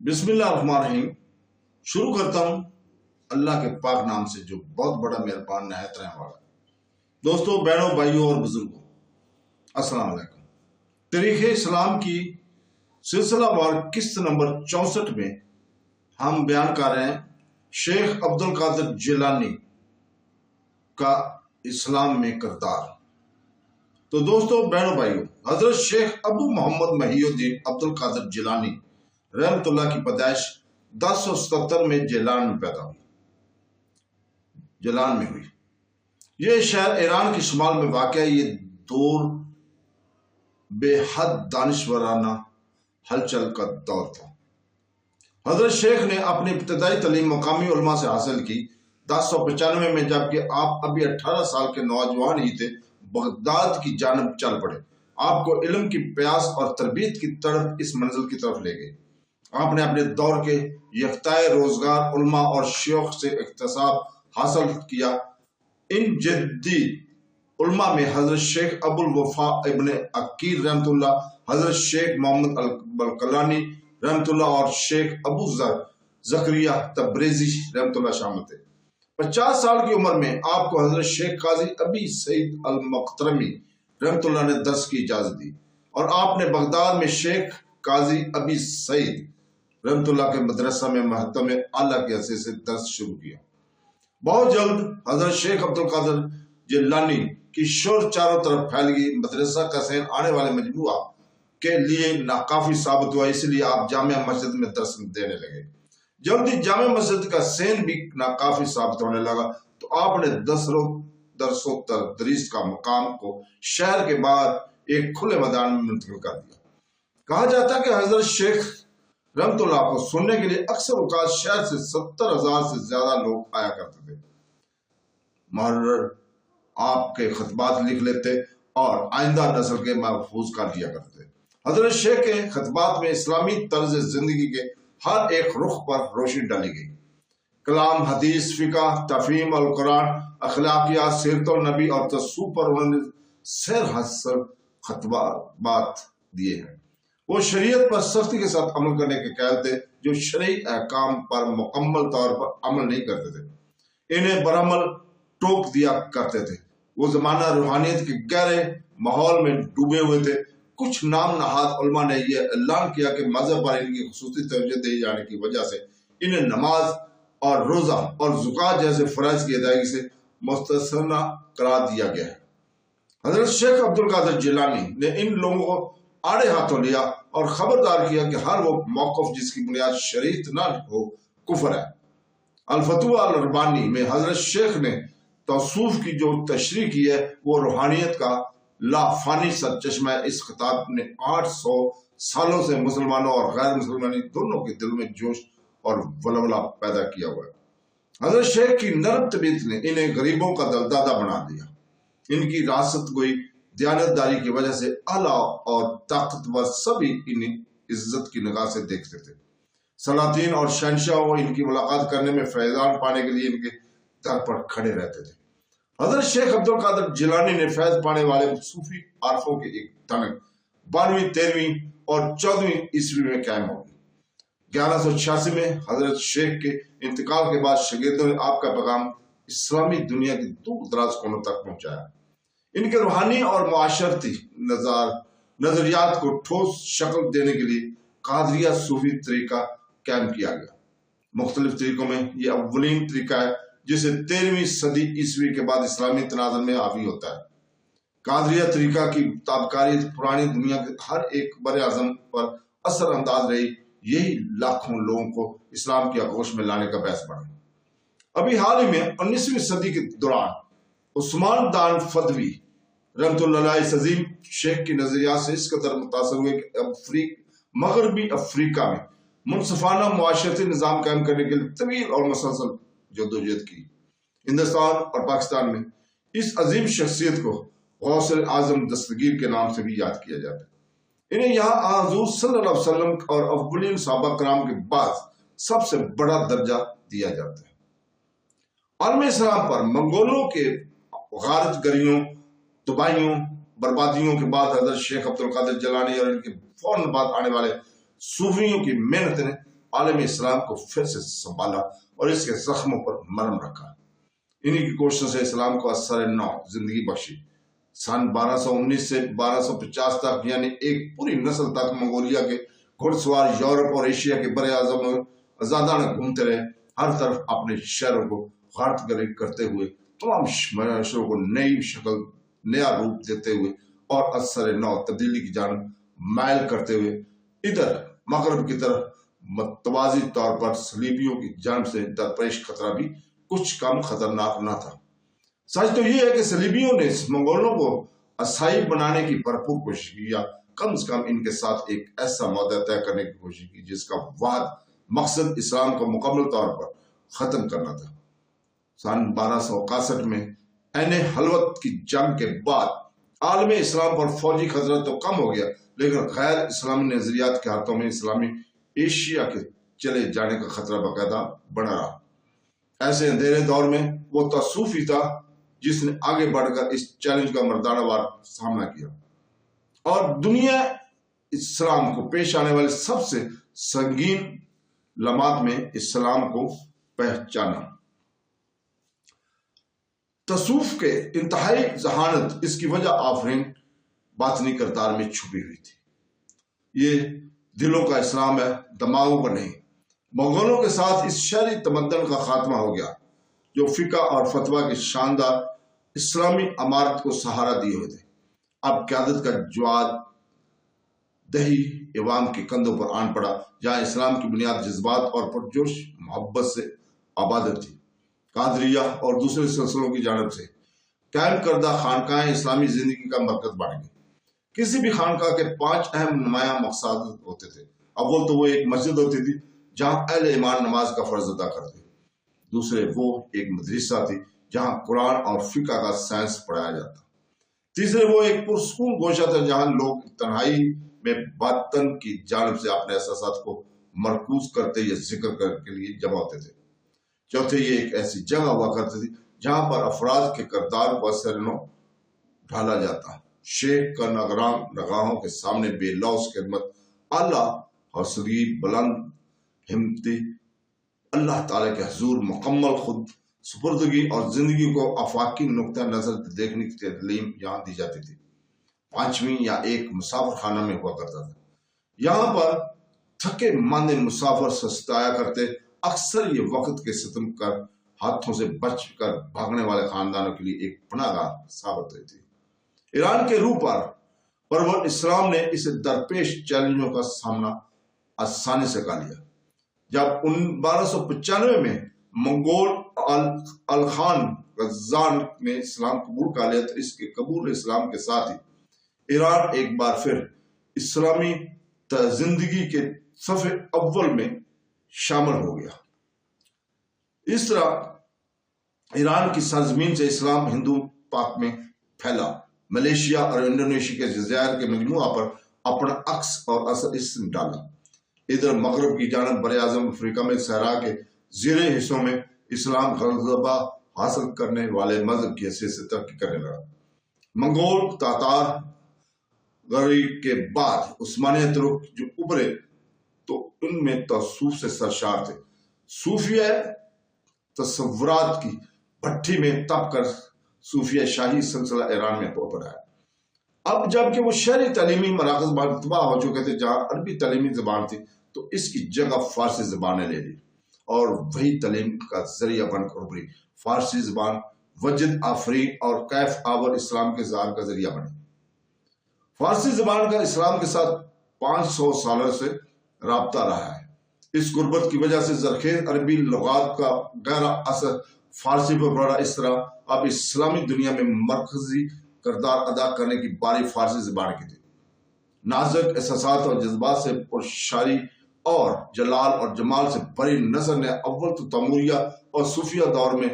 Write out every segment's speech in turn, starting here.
بسم اللہ الرحمن الرحیم۔ شروع کرتا ہوں اللہ کے پاک نام سے جو بہت بڑا مہربان نہایت رحم والا ہے۔ دوستو، بہنوں، بھائیوں اور بزرگوں، السلام علیکم۔ تاریخ اسلام کی سلسلہ وار قسط نمبر 64 میں ہم بیان کر رہے ہیں شیخ عبد القادر جیلانی کا اسلام میں کردار۔ تو دوستو، بہنوں، بھائیوں، حضرت شیخ ابو محمد محی الدین عبد القادر جیلانی رحمت اللہ کی پیدائش 1077 میں جیلان میں پیدا ہوئی۔ جیلان میں ہوئی۔ یہ شہر ایران کے شمال میں واقع ہے۔ یہ دور بے حد دانشورانہ ہلچل کا دور تھا۔ حضرت شیخ نے اپنی ابتدائی تعلیم مقامی علماء سے حاصل کی۔ 1095 میں جبکہ آپ ابھی 18 سال کے نوجوان ہی تھے، بغداد کی جانب چل پڑے۔ آپ کو علم کی پیاس اور تربیت کی تڑپ اس منزل کی طرف لے گئی۔ آپ نے اپنے دور کے یکتائے روزگار علماء اور شیوخ سے اکتساب حاصل کیا۔ ان جدی علماء میں حضرت شیخ ابو الوفا ابن عقیل رحمت اللہ، حضرت شیخ محمد البلقلانی رحمت اللہ اور شیخ ابو زکریا تبریزی رحمت اللہ شامل تھے۔ 50 سال کی عمر میں آپ کو حضرت شیخ قاضی ابی سعید المقترمی رحمت اللہ نے درس کی اجازت دی اور آپ نے بغداد میں شیخ قاضی ابی سعید رحمت اللہ کے مدرسہ میں محتم اعلیٰ کے حیثیت سے درس شروع کیا۔ بہت جلد حضرت شیخ عبد القادر جیلانی کی شہرت چاروں طرف پھیل گئی۔ مدرسہ کا سین آنے والے مجموعہ کے لیے ناکافی ثابت ہوا، اس لیے آپ جامع مسجد میں درس دینے لگے۔ جلد ہی جامع مسجد کا سین بھی ناکافی ثابت ہونے لگا تو آپ نے درسوں تدریس کا مقام کو شہر کے باہر ایک کھلے میدان میں منتقل کر دیا۔ کہا جاتا ہے کہ حضرت شیخ رحمت اللہ کو سننے کے لیے اکثر اوقات شہر سے 70,000 سے زیادہ لوگ آیا کرتے تھے۔ محرر آپ کے خطبات لکھ لیتے اور آئندہ نسل کے محفوظ کر دیا کرتے۔ حضرت شیخ کے خطبات میں اسلامی طرز زندگی کے ہر ایک رخ پر روشنی ڈالی گئی۔ کلام، حدیث، فقہ، تفہیم القرآن، اخلاقیات، سیرت النبی اور تصوف پر انہوں نے سیر حاصل خطبات دیے ہیں۔ وہ شریعت پر سختی کے ساتھ عمل کرنے کے قائل تھے، جو شرعی احکام پر مکمل طور پر عمل نہیں کرتے تھے، انہیں برعمل ٹوک دیا کرتے تھے۔ وہ زمانہ روحانیت کے گہرے ماحول میں ڈوبے ہوئے تھے۔ کچھ نام نہاد علماء نے یہ اعلان کیا کہ مذہب پر ان کی خصوصی توجہ دی جانے کی وجہ سے انہیں نماز اور روزہ اور زکوٰۃ جیسے فرائض کی ادائیگی سے مستثنی قرار دیا گیا ہے۔ حضرت شیخ عبد القادر جیلانی نے ان لوگوں کو آڑے ہاتھوں لیا اور خبردار کیا کہ ہر وہ موقف جس کی بنیاد شریعت نہ ہو کفر ہے۔ الفتوح الربانی میں حضرت شیخ نے تصوف کی جو تشریح کی ہے وہ روحانیت کا لافانی سرچشمہ ہے۔ اس خطاب نے 800 سالوں سے مسلمانوں اور غیر مسلمانی دونوں کے دل میں جوش اور ولولہ پیدا کیا ہوا ہے۔ حضرت شیخ کی نرم طبیعت نے انہیں غریبوں کا دلدادہ بنا دیا۔ ان کی راست گوئی دیانتداری کی وجہ سے اعلیٰ اور طاقتور سبھی انہیں عزت کی نگاہ سے دیکھتے تھے۔ سلاطین اور شہنشاہوں ان کی ملاقات کرنے میں فیضان پانے کے لیے ان کے در پر کھڑے رہتے تھے۔ حضرت شیخ عبد القادر جیلانی نے فیض پانے والے صوفی عارفوں کے ایک ٹنک 12ویں، 13ویں اور 14ویں عیسوی میں قائم ہو گئی۔ 1186 میں حضرت شیخ کے انتقال کے بعد شاگردوں نے آپ کا پیغام اسلامی دنیا کی دور دراز کونوں تک پہنچایا۔ ان کے روحانی اور معاشرتی نظریات کو ٹھوس شکل دینے کے لیے قادریہ صوفی طریقہ قائم کیا گیا۔ مختلف طریقوں میں یہ اولین طریقہ ہے جسے 13ویں صدی عیسوی کے بعد اسلامی تناظر میں حاوی ہوتا ہے۔ قادریہ طریقہ کی تابکاری پرانی دنیا کے ہر ایک بر اعظم پر اثر انداز رہی، یہی لاکھوں لوگوں کو اسلام کی آغوش میں لانے کا باعث بنا۔ ابھی حال ہی میں 19ویں صدی کے دوران عثمان دان فدوی رحمت اللہ علیہ اس عظیم شیخ کی نظریات سے اس قدر متاثر ہوئے کہ مغربی افریقہ میں منصفانہ معاشرتی نظام قائم کرنے کے لیے طویل اور مسلسل جدوجہد کی۔ ہندوستان اور پاکستان میں اس عظیم شخصیت کو غوث اعظم دستگیر کے نام سے بھی یاد کیا جاتا ہے۔ انہیں یہاں حضور صلی اللہ علیہ وسلم اور اولین صحابہ کرام کے بعد سب سے بڑا درجہ دیا جاتا ہے۔ عالم اسلام پر منگولوں کے غارت گریوں، تباہیوں، بربادیوں کے بعد حضرت شیخ عبد القادر جیلانی اور ان کے فوراً بعد آنے والے صوفیوں کی محنت نے عالم اسلام کو پھر سے سنبھالا اور اس کے زخموں پر مرہم رکھا۔ انہی کی کوششوں سے اسلام کو اثر نو زندگی بخشی۔ سن 1219 سے 1250 تک یعنی ایک پوری نسل تک منگولیا کے گھڑ سوار یورپ اور ایشیا کے بر اعظم آزادانہ گھومتے رہے، ہر طرف اپنے شہروں کو غارت گری کرتے ہوئے، تمام معاشروں کو نئی شکل، نیا روپ دیتے ہوئے اور اثر نو تبدیلی کی جانب مائل کرتے ہوئے ادھر مغرب کی طرف متوازی طور پر صلیبیوں کی جانب سے درپیش خطرہ بھی کچھ کم خطرناک نہ تھا۔ سچ تو یہ ہے کہ صلیبیوں نے منگولوں کو عیسائی بنانے کی بھرپور کوشش کی، یا کم از کم ان کے ساتھ ایک ایسا معاہدہ طے کرنے کی کوشش کی جس کا واحد مقصد اسلام کو مکمل طور پر ختم کرنا تھا۔ سن 1261 میں عین حلوت کی جنگ کے بعد عالم اسلام پر فوجی خطرہ تو کم ہو گیا، لیکن غیر اسلامی نظریات کے ہاتھوں میں اسلامی ایشیا کے چلے جانے کا خطرہ باقاعدہ بڑھا رہا۔ ایسے اندھیرے دور میں وہ تصوفی تھا جس نے آگے بڑھ کر اس چیلنج کا مردانہ وار سامنا کیا اور دنیا اسلام کو پیش آنے والے سب سے سنگین لمحات میں اسلام کو پہچانا۔ تصوف کے انتہائی ذہانت اس کی وجہ آفرین باطنی کردار میں چھپی ہوئی تھی۔ یہ دلوں کا اسلام ہے، دماغوں کا نہیں۔ مغولوں کے ساتھ اس شہری تمدن کا خاتمہ ہو گیا جو فقہ اور فتویٰ کی شاندار اسلامی عمارت کو سہارا دیے ہوئے تھے۔ اب قیادت کا جواد دہی عوام کے کندھوں پر آن پڑا، جہاں اسلام کی بنیاد جذبات اور پرجوش محبت سے آباد تھی۔ قادریہ اور دوسرے سلسلوں کی جانب سے قائم کردہ خانقاہیں اسلامی زندگی کا مرکز بن گئی۔ کسی بھی خانقاہ کے 5 اہم نمایاں مقصد ہوتے تھے۔ اول تو وہ ایک مسجد ہوتی تھی جہاں اہل ایمان نماز کا فرض ادا کرتے، دوسرے وہ ایک مدرسہ تھی جہاں قرآن اور فقہ کا سائنس پڑھایا جاتا، تیسرے وہ ایک پرسکون گوشہ تھا جہاں لوگ تنہائی میں باطن کی جانب سے اپنے احساسات کو مرکوز کرتے یا ذکر کے لیے جمع ہوتے تھے، چوتھے یہ ایک ایسی جگہ ہوا کرتی تھی جہاں پر افراد کے کردار کو اثر نو ڈھالا جاتا۔ شیخ کا نگاہوں کے سامنے بے لوث خدمت، اعلیٰ حوصلگی، بلند ہمتی، اللہ تعالیٰ کے حضور مکمل خود سپردگی اور زندگی کو آفاقی نقطہ نظر دیکھنے کی تعلیم یہاں دی جاتی تھی۔ 5ویں یا ایک مسافر خانہ میں ہوا کرتا تھا۔ یہاں پر تھکے ماندے مسافر سستایا کرتے، اکثر یہ وقت کے ستم کر ہاتھوں سے بچ کر بھاگنے والے خاندانوں کے لیے ایک پناہ گاہ ثابت ہوئی تھی۔ ایران کے روح پر پرور اسلام نے اسے درپیش چیلنجوں کا سامنا آسانی سے کر لیا۔ جب 1295 میں منگول الخان غزان نے اسلام قبول کر لیا تو اس کے قبول اسلام کے ساتھ ہی ایران ایک بار پھر اسلامی زندگی کے صف اول میں شامل ہو گیا۔ اس طرح ایران کی سرزمین سے اسلام ہندو پاک میں پھیلا، ملیشیا اور انڈونیشیا کے جزائر کے مجموعہ پر اپنا عکس اور اثر اس نے ڈالا۔ ادھر مغرب کی جانب بر اعظم افریقہ میں صحرا کے زیریں حصوں میں اسلام غلبہ حاصل کرنے والے مذہب کی حیثیت سے ترقی کرنے لگا۔ منگول تاتار غری کے بعد عثمانیہ ترک جو ابھرے تو ان میں تصوف سے سرشار تھے۔ صوفیہ تصورات کی بھٹی میں تپ کر صوفیہ شاہی سلسلہ ایران میں پڑا ہے۔ اب جب کہ وہ شہری تعلیمی مراکز تباہ ہو چکے تھے جہاں عربی تعلیمی زبان تھی تو اس کی جگہ فارسی زبان نے لے لی اور وہی تعلیم کا ذریعہ بن کر ابھری۔ فارسی زبان وجد آفرین اور کیف آور اسلام کے اظہار کا ذریعہ بنی۔ فارسی زبان کا اسلام کے ساتھ 500 سالوں سے رابطہ رہا ہے۔ اس غربت کی وجہ سے زرخیز عربی لغات کا گہرا اثر فارسی پر پڑا۔ اس طرح اب اسلامی دنیا میں مرکزی کردار ادا کرنے کی باری فارسی زبان کی تھی۔ نازک احساسات اور جذبات سے پرشاری اور جلال اور جمال سے بھری نثر نے اول تو تیموریہ اور صوفیہ دور میں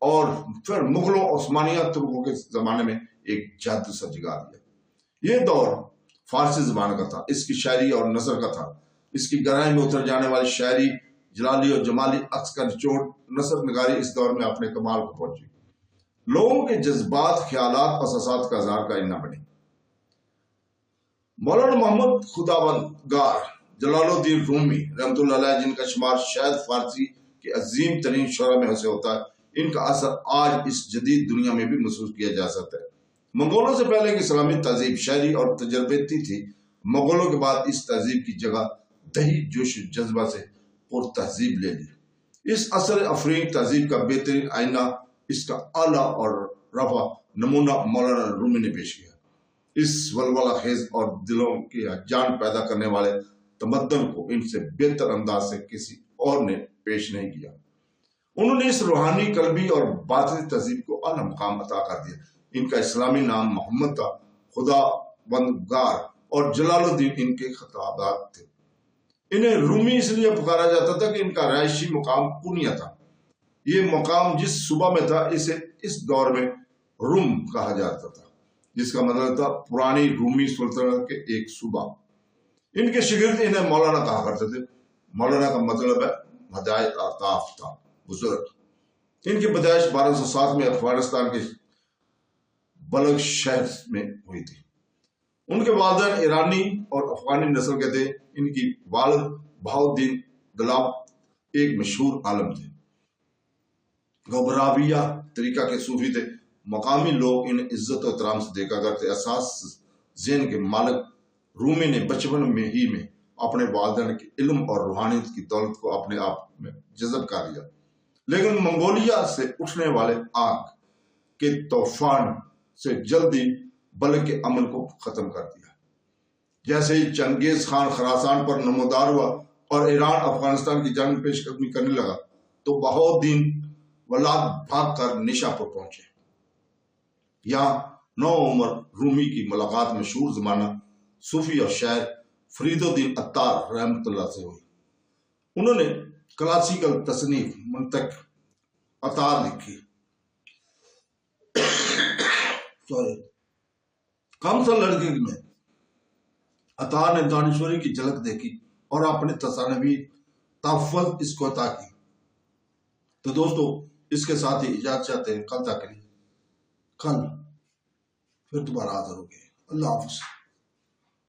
اور پھر مغلوں عثمانیہ ترکوں کے زمانے میں ایک جادو سا جگا دیا۔ یہ دور فارسی زبان کا تھا، اس کی شاعری اور نثر کا تھا۔ اس کی گہرائی میں اتر جانے والی شاعری، جلالی اور جمالی عکس کا نچوڑ، نثر نگاری اس دور میں اپنے کمال کو پہنچی۔ لوگوں کے جذبات، خیالات اور احساسات کا اظہار کا آئینہ بنی۔ مولانا محمد خداوندگار جلال الدین رومی رحمۃ اللہ علیہ، جن کا شمار شاید فارسی کے عظیم ترین شعراء میں سے ہوتا ہے، ان کا اثر آج اس جدید دنیا میں بھی محسوس کیا جا سکتا ہے۔ منگولوں سے پہلے کی اسلامی تہذیب شہری اور تجرباتی تھی، مغولوں کے بعد اس تہذیب کی جگہ دہی جوش و جذبہ سے پر تہذیب لے لی۔ اس اثر افرین تہذیب کا بہترین آئینہ، اس کا اعلیٰ اور رفع نمونہ مولانا رومی نے پیش کیا۔ اس ولولہ خیز اور دلوں کی جان پیدا کرنے والے تمدن کو ان سے بہتر انداز سے کسی اور نے پیش نہیں کیا۔ انہوں نے اس روحانی، قلبی اور باطنی تہذیب کو اعلیٰ مقام عطا کر دیا۔ ان کا اسلامی نام محمد تھا، خدا بندگار اور جلال الدین ان کے خطابات تھے۔ انہیں رومی اس لیے پکارا جاتا تھا کہ ان کا رہائشی مقام پونیا تھا۔ یہ مقام جس صوبہ میں تھا اسے اس دور میں روم کہا جاتا تھا، جس کا مطلب تھا پرانی رومی سلطنت کے ایک صوبہ۔ ان کے شاگرد انہیں مولانا کہا کرتے تھے۔ مولانا کا مطلب ہے ہدایت آفتاب تھا، بزرگ۔ ان کی پیدائش 1207 میں افغانستان کے بلخ شہر میں ہوئی تھی۔ ان کے والدین ایرانی اور افغانی نسل کے تھے۔ ان کی والد بہاؤالدین گلاب ایک مشہور عالم تھے، گبراویہ طریقہ کے صوفی تھے۔ مقامی لوگ انہیں عزت و احترام سے دیکھا کرتے۔ اساس ذہن کے مالک رومی نے بچپن میں ہی میں اپنے والدین کے علم اور روحانیت کی دولت کو اپنے آپ میں جذب کر لیا، لیکن منگولیا سے اٹھنے والے آگ کے طوفان سے جلدی بلخ کے امن کو ختم کر دیا۔ جیسے ہی چنگیز خان خراسان پر نمودار ہوا اور ایران افغانستان کی جنگ پیش قدمی کرنے لگا تو بہاؤالدین ولاد بھاگ کر نیشاپور پہنچے۔ یہاں نو عمر رومی کی ملاقات مشہور زمانہ صوفی اور شاعر فرید الدین عطار رحمۃ اللہ سے ہوئی۔ انہوں نے کلاسیکل تصنیف منطق عطار لکھی۔ کم سن لڑکی میں عطار نے دانشوری کی جھلک دیکھی اور اپنے تصانیفی تحفظ اس کو عطا کی۔ تو دوستو اس کے ساتھ ہی اجازت چاہتے ہیں، کل تک کے لیے، کل پھر دوبارہ حاضر ہو گئے۔ اللہ حافظ۔